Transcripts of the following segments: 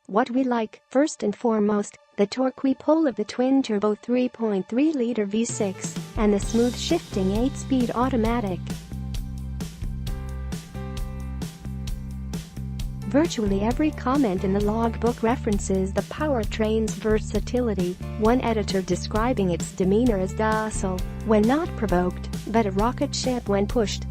What we like, first and foremost, the torquey pull of the twin-turbo 3.3-liter V6 and the smooth shifting 8-speed automatic. Virtually every comment in the logbook references the powertrain's versatility, one editor describing its demeanor as docile when not provoked, but a rocket ship when pushed.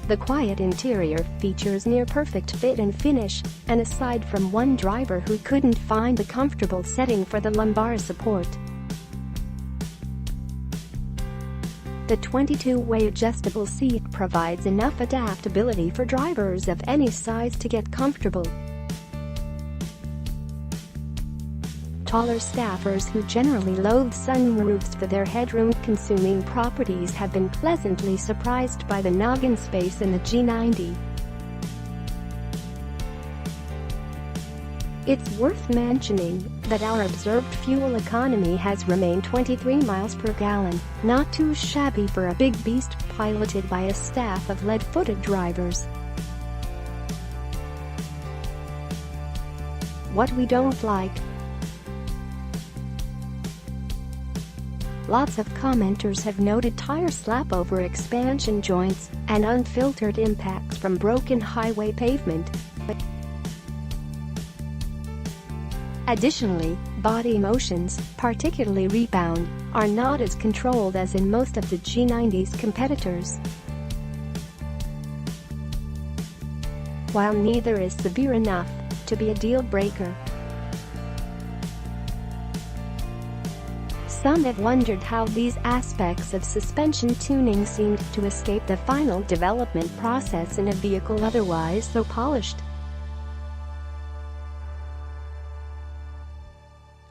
The quiet interior features near-perfect fit and finish, and aside from one driver who couldn't find a comfortable setting for the lumbar support. The 22-way adjustable seat provides enough adaptability for drivers of any size to get comfortable. Taller staffers who generally loathe sunroofs for their headroom-consuming properties have been pleasantly surprised by the noggin space in the G90. It's worth mentioning that our observed fuel economy has remained 23 miles per gallon, not too shabby for a big beast piloted by a staff of lead-footed drivers. What we don't like. Lots of commenters have noted tire slap over expansion joints and unfiltered impacts from broken highway pavement. Additionally, body motions, particularly rebound, are not as controlled as in most of the G90's competitors. While neither is severe enough to be a deal-breaker. Some have wondered how these aspects of suspension tuning seemed to escape the final development process in a vehicle otherwise so polished.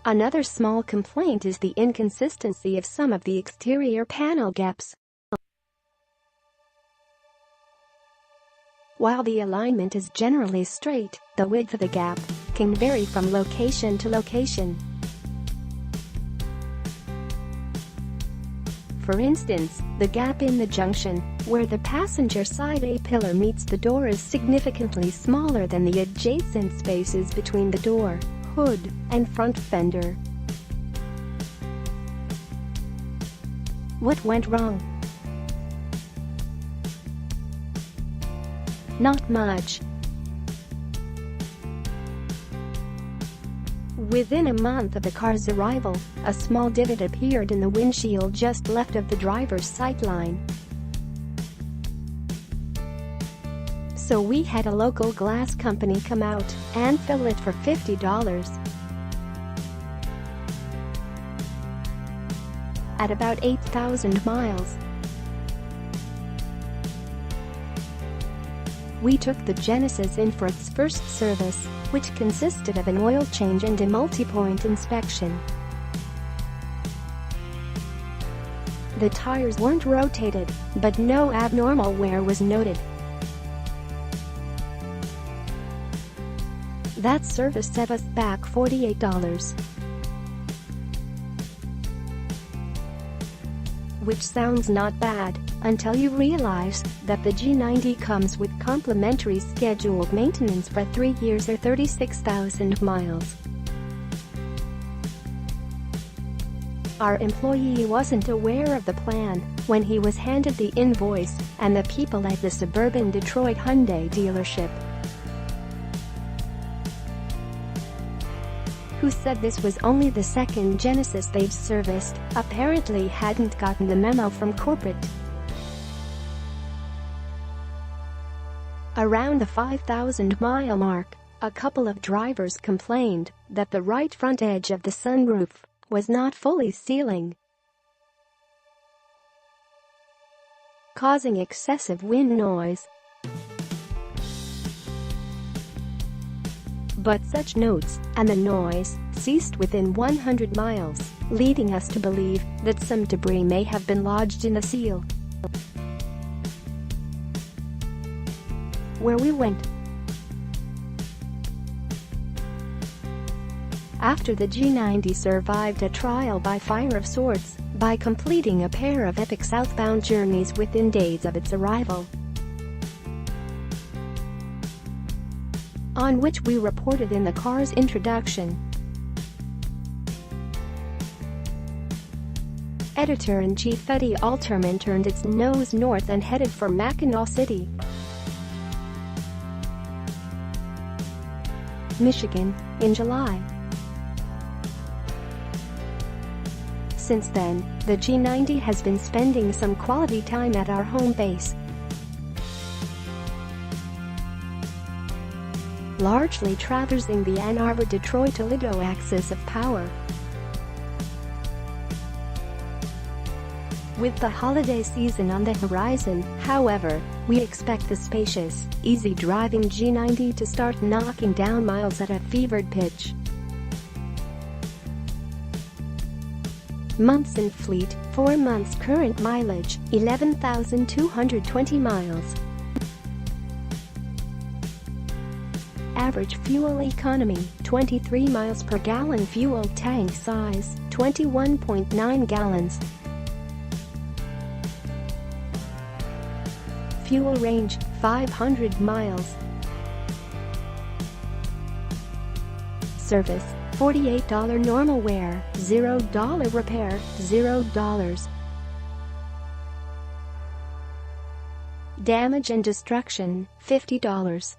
Another small complaint is the inconsistency of some of the exterior panel gaps. While the alignment is generally straight, the width of the gap can vary from location to location. For instance, the gap in the junction, where the passenger side A-pillar meets the door, is significantly smaller than the adjacent spaces between the door, hood, and front fender. What went wrong? Not much. Within a month of the car's arrival, a small divot appeared in the windshield just left of the driver's sightline. So we had a local glass company come out and fill it for $50. At about 8,000 miles. We took the Genesis in for its first service, which consisted of an oil change and a multi-point inspection. The tires weren't rotated, but no abnormal wear was noted. That service set us back $48. Which sounds not bad, until you realize that the G90 comes with complimentary scheduled maintenance for 3 years or 36,000 miles. Our employee wasn't aware of the plan when he was handed the invoice, and the people at the suburban Detroit Hyundai dealership, who said this was only the second Genesis they'd serviced, apparently hadn't gotten the memo from corporate. Around the 5,000-mile mark, a couple of drivers complained that the right front edge of the sunroof was not fully sealing, causing excessive wind noise. But such notes and the noise ceased within 100 miles, leading us to believe that some debris may have been lodged in the seal. Where we went. After the G90 survived a trial by fire of sorts by completing a pair of epic southbound journeys within days of its arrival. on which we reported in the car's introduction. Editor-in-Chief Eddie Alterman turned its nose north and headed for Mackinaw City, Michigan, in July. Since then, the G90 has been spending some quality time at our home base, largely traversing the Ann Arbor-Detroit-Toledo axis of power. With the holiday season on the horizon, however, we expect the spacious, easy-driving G90 to start knocking down miles at a fevered pitch. Months in fleet, 4 months current mileage, 11,220 miles. Average fuel economy, 23 miles per gallon. Fuel tank size, 21.9 gallons. Fuel range, 500 miles. Service, $48 normal wear, $0 repair, $0. Damage and destruction, $50.